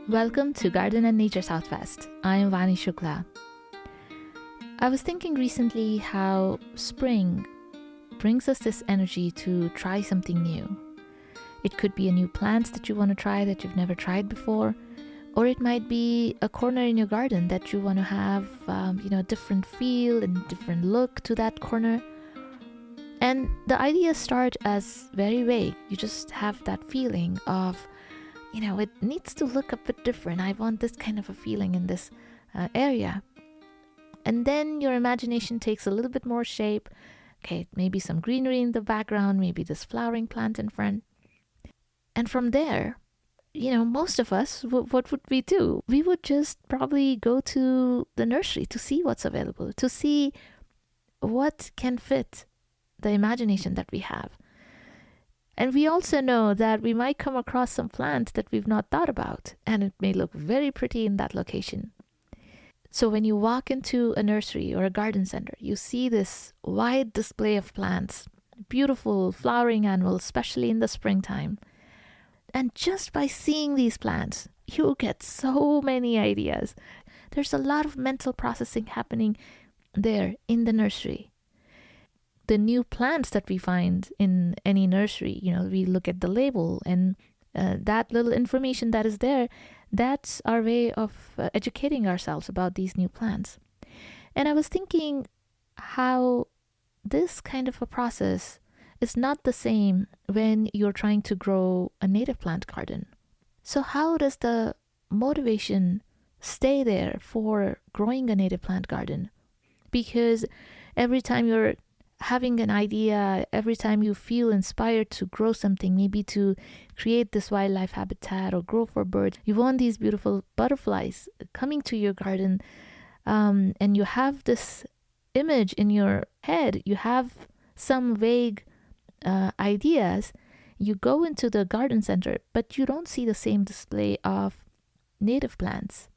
Welcome to Garden and Nature Southwest. I am Vani Shukla. I was thinking recently how spring brings us this energy to try something new. It could be a new plant that you want to try that you've never tried before, or it might be a corner in your garden that you want to have, a different feel and different look to that corner. And the ideas start as very vague. You just have that feeling of, it needs to look a bit different. I want this kind of a feeling in this area. And then your imagination takes a little bit more shape. Okay, maybe some greenery in the background, maybe this flowering plant in front. And from there, most of us, what would we do? We would just probably go to the nursery to see what's available, to see what can fit the imagination that we have. And we also know that we might come across some plant that we've not thought about, and it may look very pretty in that location. So when you walk into a nursery or a garden center, you see this wide display of plants, beautiful flowering annuals, especially in the springtime. And just by seeing these plants, you get so many ideas. There's a lot of mental processing happening there in the nursery. The new plants that we find in any nursery, we look at the label and that little information that is there, that's our way of educating ourselves about these new plants. And I was thinking how this kind of a process is not the same when you're trying to grow a native plant garden. So how does the motivation stay there for growing a native plant garden? Because every time you're having an idea, every time you feel inspired to grow something, maybe to create this wildlife habitat or grow for birds, you want these beautiful butterflies coming to your garden, and you have this image in your head, you have some vague ideas, you go into the garden center, but you don't see the same display of native plants.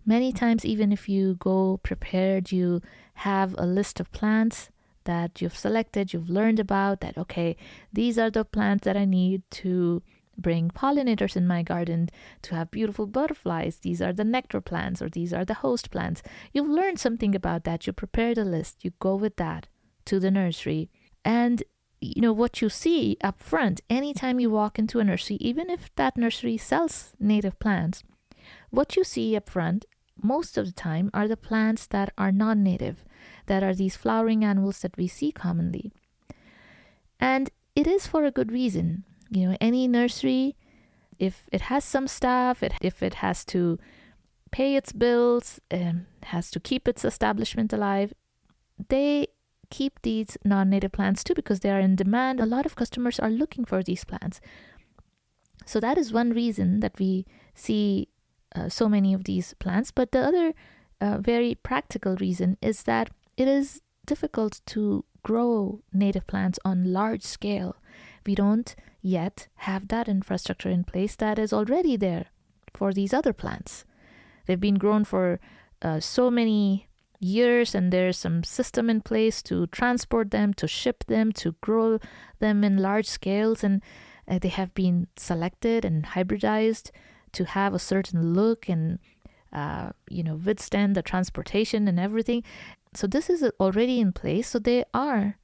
Many times, even if you go prepared, you have a list of plants that you've selected, you've learned about, that, okay, these are the plants that I need to bring pollinators in my garden, to have beautiful butterflies. These are the nectar plants, or these are the host plants. You've learned something about that. You prepared a list. You go with that to the nursery. And what you see up front, anytime you walk into a nursery, even if that nursery sells native plants, what you see up front most of the time are the plants that are non-native, that are these flowering annuals that we see commonly. And it is for a good reason. Any nursery, if it has some staff, if it has to pay its bills, has to keep its establishment alive, they keep these non-native plants too because they are in demand. A lot of customers are looking for these plants. So that is one reason that we see so many of these plants. But the other very practical reason is that it is difficult to grow native plants on large scale. We don't yet have that infrastructure in place that is already there for these other plants. They've been grown for so many years, and there's some system in place to transport them, to ship them, to grow them in large scales, and they have been selected and hybridized to have a certain look and withstand the transportation and everything. So this is already in place. So they are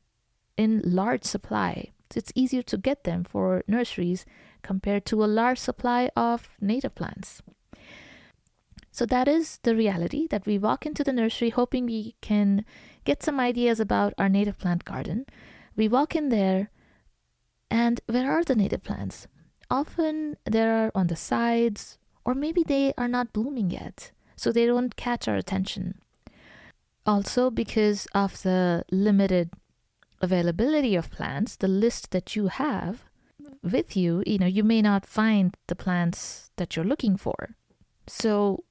in large supply. So it's easier to get them for nurseries compared to a large supply of native plants. So that is the reality, that we walk into the nursery hoping we can get some ideas about our native plant garden. We walk in there, and where are the native plants? Often they are on the sides, or maybe they are not blooming yet, so they don't catch our attention. Also, because of the limited availability of plants, the list that you have with you, you may not find the plants that you're looking for. So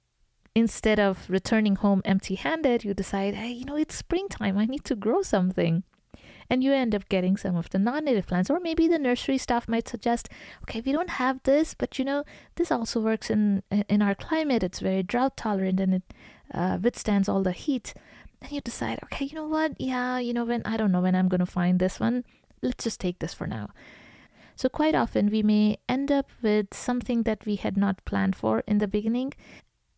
instead of returning home empty-handed, you decide, hey, it's springtime, I need to grow something. And you end up getting some of the non-native plants. Or maybe the nursery staff might suggest, okay, we don't have this, but this also works in our climate. It's very drought tolerant, and it withstands all the heat. And you decide, okay, you know what? Yeah, I don't know when I'm going to find this one. Let's just take this for now. So quite often we may end up with something that we had not planned for in the beginning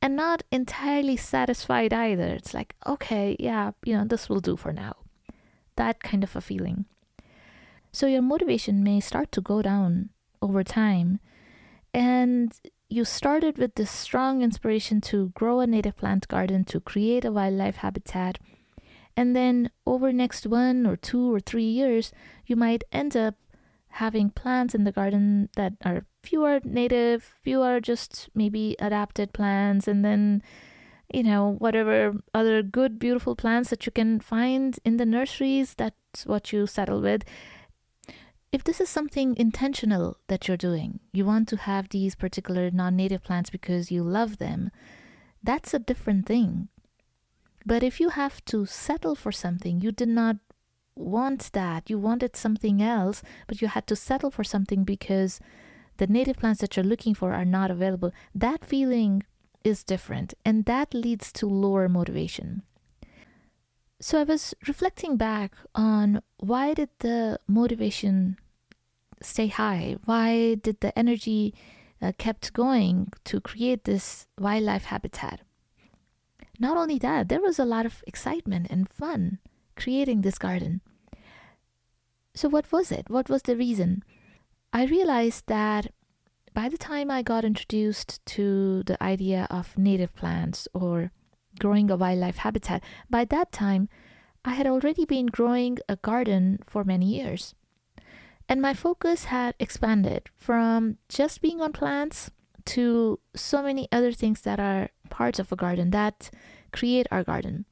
and not entirely satisfied either. It's like, okay, yeah, this will do for now. That kind of a feeling. So your motivation may start to go down over time. And you started with this strong inspiration to grow a native plant garden, to create a wildlife habitat. And then over next 1 or 2 or 3 years, you might end up having plants in the garden that are fewer native, fewer just maybe adapted plants, and then, whatever other good, beautiful plants that you can find in the nurseries, that's what you settle with. If this is something intentional that you're doing, you want to have these particular non-native plants because you love them, that's a different thing. But if you have to settle for something, you did not want that, you wanted something else, but you had to settle for something because the native plants that you're looking for are not available, that feeling is different, and that leads to lower motivation. So I was reflecting back on why did the motivation stay high? Why did the energy kept going to create this wildlife habitat? Not only that, there was a lot of excitement and fun creating this garden. So what was it? What was the reason? I realized that by the time I got introduced to the idea of native plants or growing a wildlife habitat, by that time I had already been growing a garden for many years. And my focus had expanded from just being on plants to so many other things that are parts of a garden that create our garden.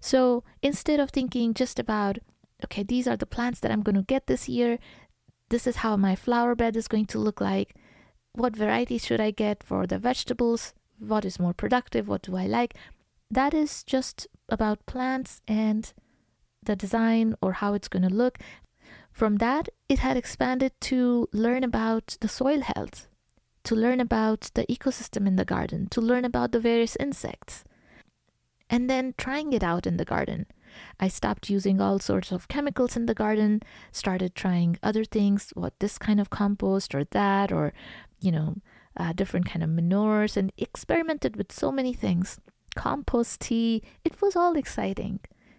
So instead of thinking just about, okay, these are the plants that I'm going to get this year, this is how my flower bed is going to look like, what varieties should I get for the vegetables, what is more productive, what do I like, that is just about plants and the design or how it's going to look. From that, it had expanded to learn about the soil health, to learn about the ecosystem in the garden, to learn about the various insects, and then trying it out in the garden. I stopped using all sorts of chemicals in the garden, started trying other things, what this kind of compost or that, or, different kind of manures, and experimented with so many things. Compost tea, it was all exciting.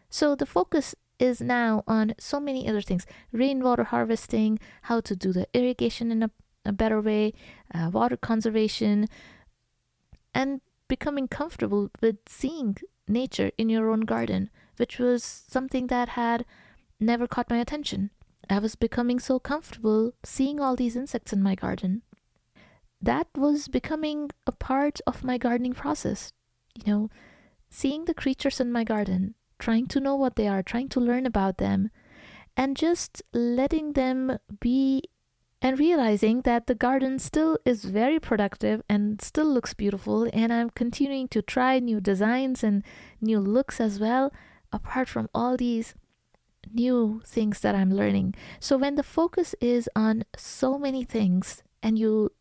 So the focus is now on so many other things: rainwater harvesting, how to do the irrigation in a better way, water conservation, and becoming comfortable with seeing nature in your own garden, which was something that had never caught my attention. I was becoming so comfortable seeing all these insects in my garden. That was becoming a part of my gardening process. Seeing the creatures in my garden, trying to know what they are, trying to learn about them, and just letting them be, and realizing that the garden still is very productive and still looks beautiful, and I'm continuing to try new designs and new looks as well, apart from all these new things that I'm learning. So when the focus is on so many things and you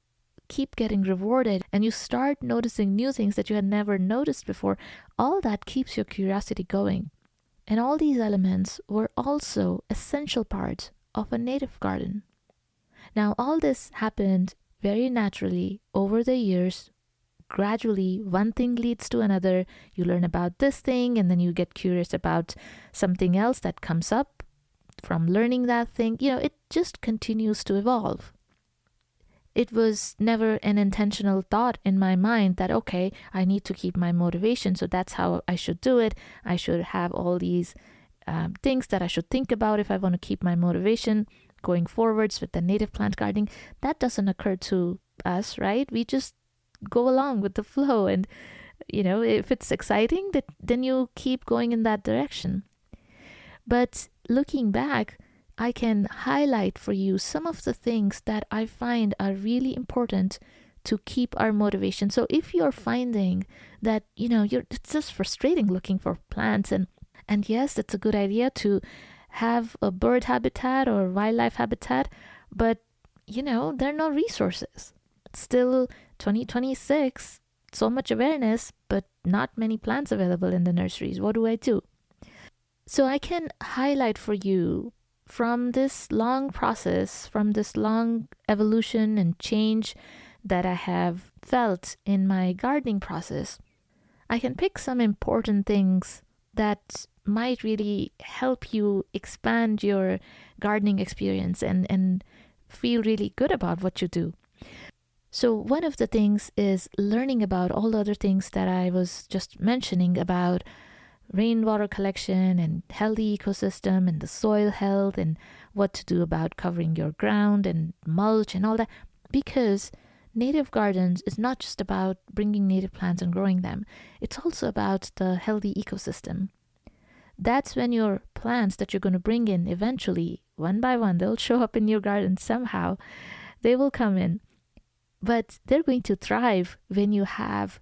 keep getting rewarded and you start noticing new things that you had never noticed before, all that keeps your curiosity going. And all these elements were also essential parts of a native garden. Now, all this happened very naturally over the years. Gradually, one thing leads to another. You learn about this thing, and then you get curious about something else that comes up from learning that thing. It just continues to evolve. It was never an intentional thought in my mind that, okay, I need to keep my motivation, so that's how I should do it. I should have all these things that I should think about if I want to keep my motivation going forwards with the native plant gardening. That doesn't occur to us, right? We just go along with the flow, and if it's exciting, then you keep going in that direction. But looking back, I can highlight for you some of the things that I find are really important to keep our motivation. So if you're finding that it's just frustrating looking for plants, and yes, it's a good idea to have a bird habitat or wildlife habitat, but there are no resources. It's still 2026, so much awareness, but not many plants available in the nurseries. What do I do? So I can highlight for you from this long process, from this long evolution and change that I have felt in my gardening process, I can pick some important things that might really help you expand your gardening experience and feel really good about what you do. So one of the things is learning about all the other things that I was just mentioning about rainwater collection and healthy ecosystem and the soil health and what to do about covering your ground and mulch and all that. Because native gardens is not just about bringing native plants and growing them. It's also about the healthy ecosystem. That's when your plants that you're going to bring in eventually, one by one, they'll show up in your garden somehow. They will come in. But they're going to thrive when you have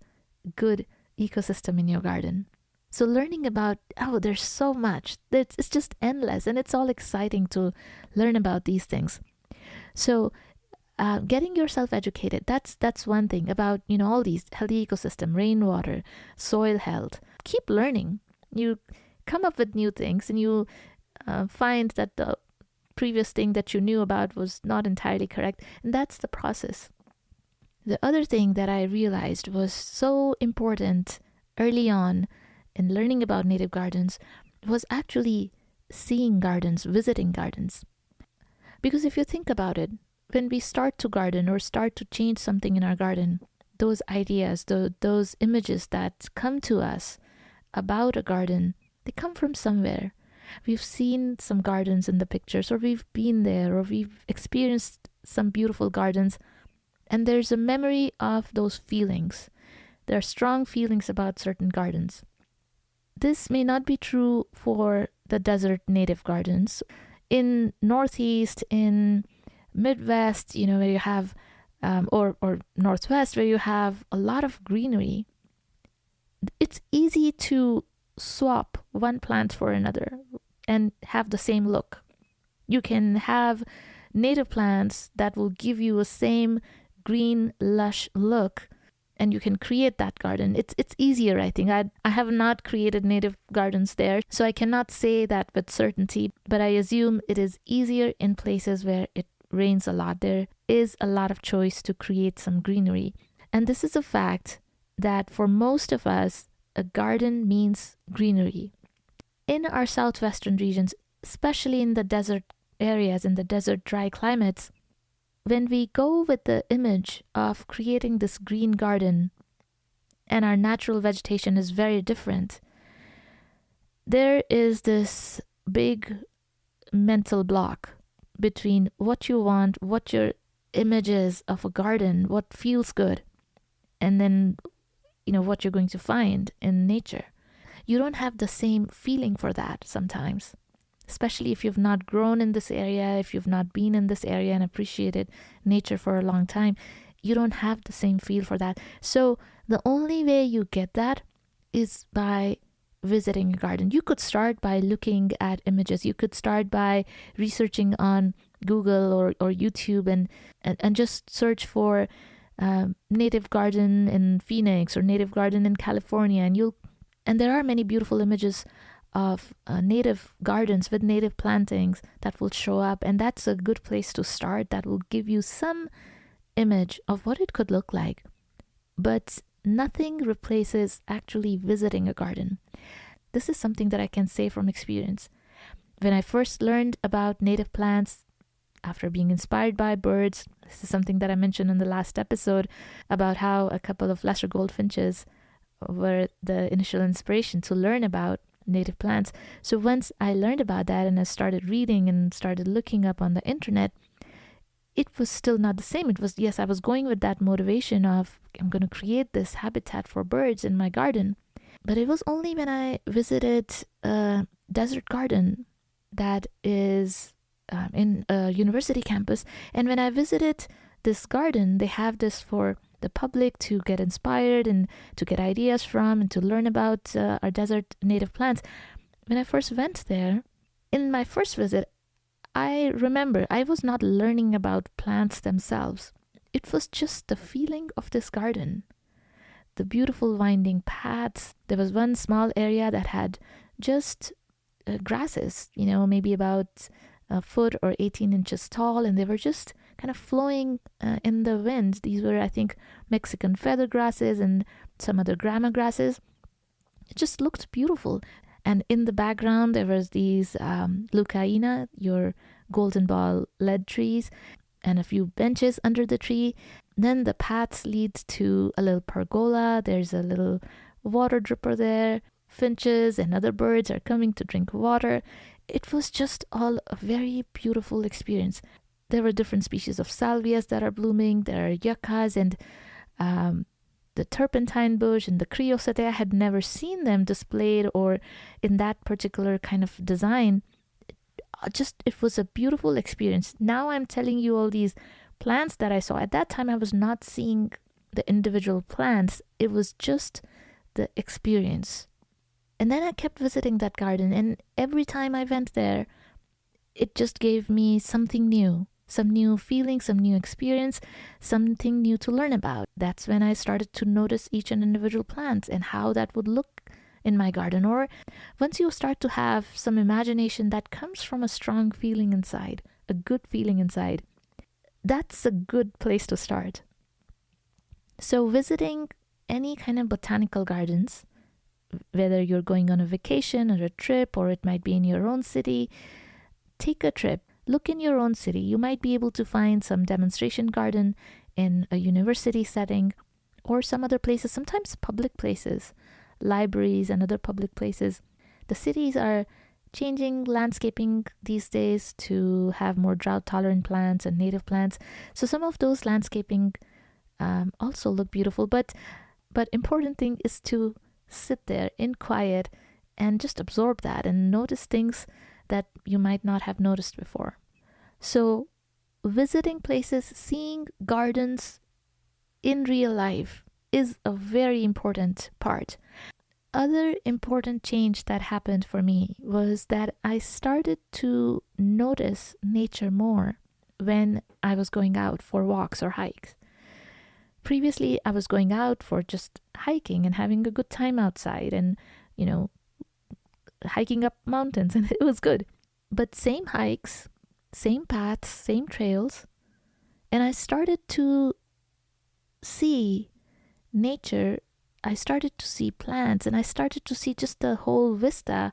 good ecosystem in your garden. So learning about, there's so much. It's just endless, and it's all exciting to learn about these things. So getting yourself educated, that's one thing about, all these healthy ecosystem, rainwater, soil health. Keep learning. You come up with new things, and you find that the previous thing that you knew about was not entirely correct, and that's the process. The other thing that I realized was so important early on in learning about native gardens was actually seeing gardens, visiting gardens. Because if you think about it, when we start to garden or start to change something in our garden, those ideas, those images that come to us about a garden, they come from somewhere. We've seen some gardens in the pictures, or we've been there, or we've experienced some beautiful gardens. And there's a memory of those feelings. There are strong feelings about certain gardens. This may not be true for the desert native gardens. In Northeast, in Midwest, where you have, or Northwest, where you have a lot of greenery, it's easy to swap one plant for another and have the same look. You can have native plants that will give you a same green, lush look, and you can create that garden. It's easier, I think. I have not created native gardens there, so I cannot say that with certainty, but I assume it is easier in places where it rains a lot. There is a lot of choice to create some greenery. And this is a fact that for most of us, a garden means greenery. In our southwestern regions, especially in the desert areas, in the desert dry climates, when we go with the image of creating this green garden and our natural vegetation is very different, there is this big mental block between what you want, what your image is of a garden, what feels good, and then, what you're going to find in nature. You don't have the same feeling for that sometimes. Especially if you've not grown in this area, if you've not been in this area and appreciated nature for a long time, you don't have the same feel for that. So the only way you get that is by visiting a garden. You could start by looking at images. You could start by researching on Google or YouTube and just search for native garden in Phoenix or native garden in California, and there are many beautiful images of native gardens with native plantings that will show up, and that's a good place to start. That will give you some image of what it could look like. But nothing replaces actually visiting a garden. This is something that I can say from experience. When I first learned about native plants, after being inspired by birds, this is something that I mentioned in the last episode about how a couple of lesser goldfinches were the initial inspiration to learn about native plants. So once I learned about that and I started reading and started looking up on the internet, it was still not the same. It was, yes, I was going with that motivation of I'm going to create this habitat for birds in my garden. But it was only when I visited a desert garden that is in a university campus. And when I visited this garden, they have this for the public to get inspired and to get ideas from and to learn about our desert native plants. When I first went there, in my first visit, I remember I was not learning about plants themselves. It was just the feeling of this garden. The beautiful winding paths. There was one small area that had just grasses, maybe about a foot or 18 inches tall, and they were just kind of flowing in the wind. These were, I think, Mexican feather grasses and some other grama grasses. It just looked beautiful. And in the background, there was these leucaena, your golden ball lead trees, and a few benches under the tree. Then the paths lead to a little pergola. There's a little water dripper there. Finches and other birds are coming to drink water. It was just all a very beautiful experience. There were different species of salvias that are blooming. There are yuccas and the turpentine bush and the creosote. I had never seen them displayed or in that particular kind of design. It was a beautiful experience. Now I'm telling you all these plants that I saw. At that time, I was not seeing the individual plants. It was just the experience. And then I kept visiting that garden, and every time I went there, it just gave me something new, some new feeling, some new experience, something new to learn about. That's when I started to notice each and individual plant and how that would look in my garden. Or once you start to have some imagination that comes from a strong feeling inside, a good feeling inside, that's a good place to start. So visiting any kind of botanical gardens, whether you're going on a vacation or a trip, or it might be in your own city, take a trip. Look in your own city. You might be able to find some demonstration garden in a university setting or some other places, sometimes public places, libraries and other public places. The cities are changing landscaping these days to have more drought-tolerant plants and native plants. So some of those landscaping also look beautiful. But important thing is to sit there in quiet and just absorb that and notice things that you might not have noticed before. So visiting places, seeing gardens in real life is a very important part. Other important change that happened for me was that I started to notice nature more when I was going out for walks or hikes. Previously, I was going out for just hiking and having a good time outside and, hiking up mountains, and it was good. But same hikes, same paths, same trails, and I started to see nature. I started to see plants, and I started to see just the whole vista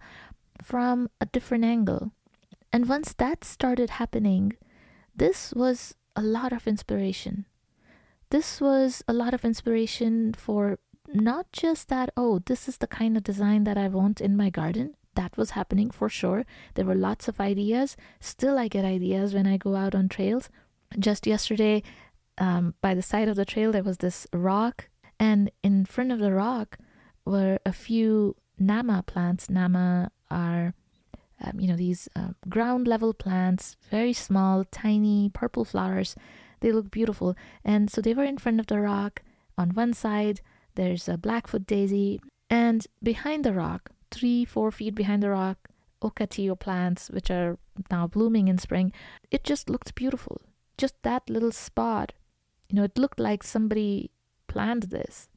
from a different angle. And once that started happening, this was a lot of inspiration. This was a lot of inspiration for not just that, oh, this is the kind of design that I want in my garden. That was happening for sure. There were lots of ideas. Still, I get ideas when I go out on trails. Just yesterday, by the side of the trail, there was this rock, and in front of the rock were a few Nama plants. Nama are, these ground level plants, very small, tiny purple flowers. They look beautiful. And so they were in front of the rock. On one side, there's a Blackfoot daisy. And behind the rock, 3-4 feet behind the rock, ocotillo plants, which are now blooming in spring. It just looked beautiful. Just that little spot. It looked like somebody planned this.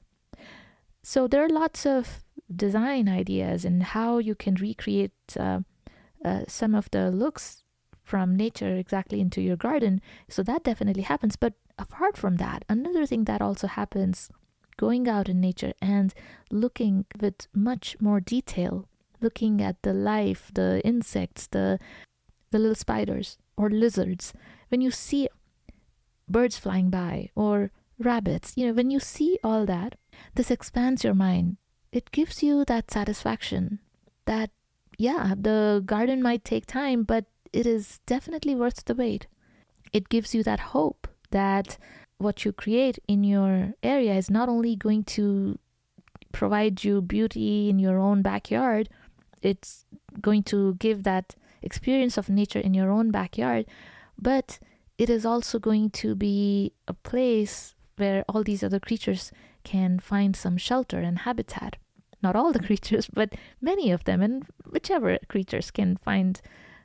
So there are lots of design ideas and how you can recreate some of the looks from nature exactly into your garden. So that definitely happens. But apart from that, another thing that also happens, going out in nature and looking with much more detail, looking at the life, the insects, the little spiders or lizards. When you see birds flying by or rabbits, when you see all that, this expands your mind. It gives you that satisfaction that, yeah, the garden might take time, but it is definitely worth the wait. It gives you that hope that what you create in your area is not only going to provide you beauty in your own backyard, it's going to give that experience of nature in your own backyard, but it is also going to be a place where all these other creatures can find some shelter and habitat. Not all the creatures, but many of them, and whichever creatures can find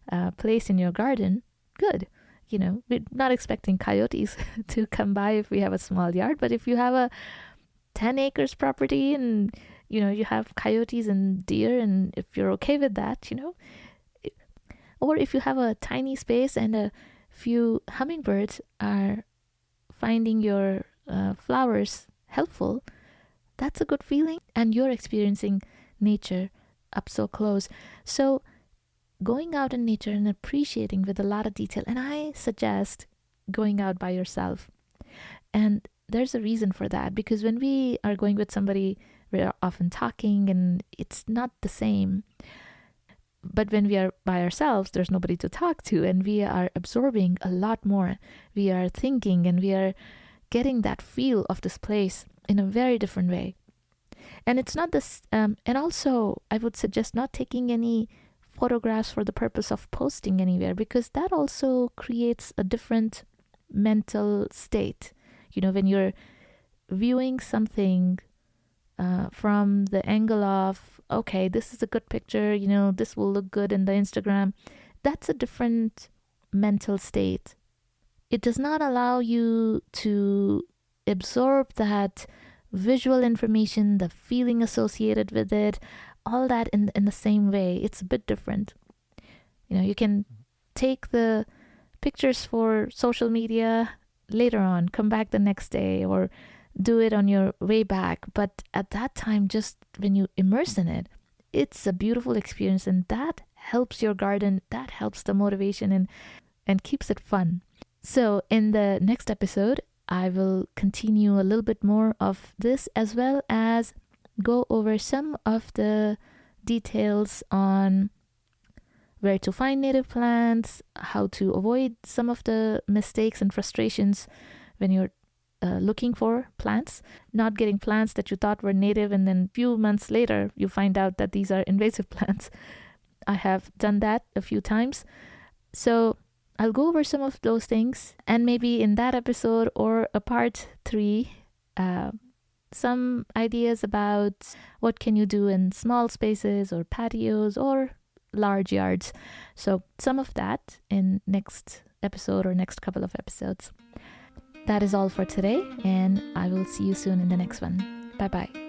a place in your garden, good. We're not expecting coyotes to come by if we have a small yard, but if you have a 10 acres property and, you have coyotes and deer, and if you're okay with that, Or if you have a tiny space and a few hummingbirds are finding your flowers helpful, that's a good feeling. And you're experiencing nature up so close. So going out in nature and appreciating with a lot of detail. And I suggest going out by yourself. And there's a reason for that, because when we are going with somebody, we're often talking and it's not the same. But when we are by ourselves, there's nobody to talk to, and we are absorbing a lot more. We are thinking and we are getting that feel of this place in a very different way. And it's not this, and also I would suggest not taking any photographs for the purpose of posting anywhere, because that also creates a different mental state. When you're viewing something from the angle of, okay, this is a good picture, this will look good in the Instagram, that's a different mental state. It does not allow you to absorb that visual information, the feeling associated with it, all that in the same way. It's a bit different. You can take the pictures for social media later on, come back the next day, or do it on your way back. But at that time, just when you immerse in it, it's a beautiful experience, and that helps your garden, that helps the motivation and keeps it fun. So in the next episode, I will continue a little bit more of this, as well as go over some of the details on where to find native plants, how to avoid some of the mistakes and frustrations when you're looking for plants, not getting plants that you thought were native, and then a few months later you find out that these are invasive plants. I have done that a few times. So I'll go over some of those things, and maybe in that episode or a part 3, some ideas about what can you do in small spaces or patios or large yards. So some of that in next episode or next couple of episodes. That is all for today, and I will see you soon in the next one. Bye bye.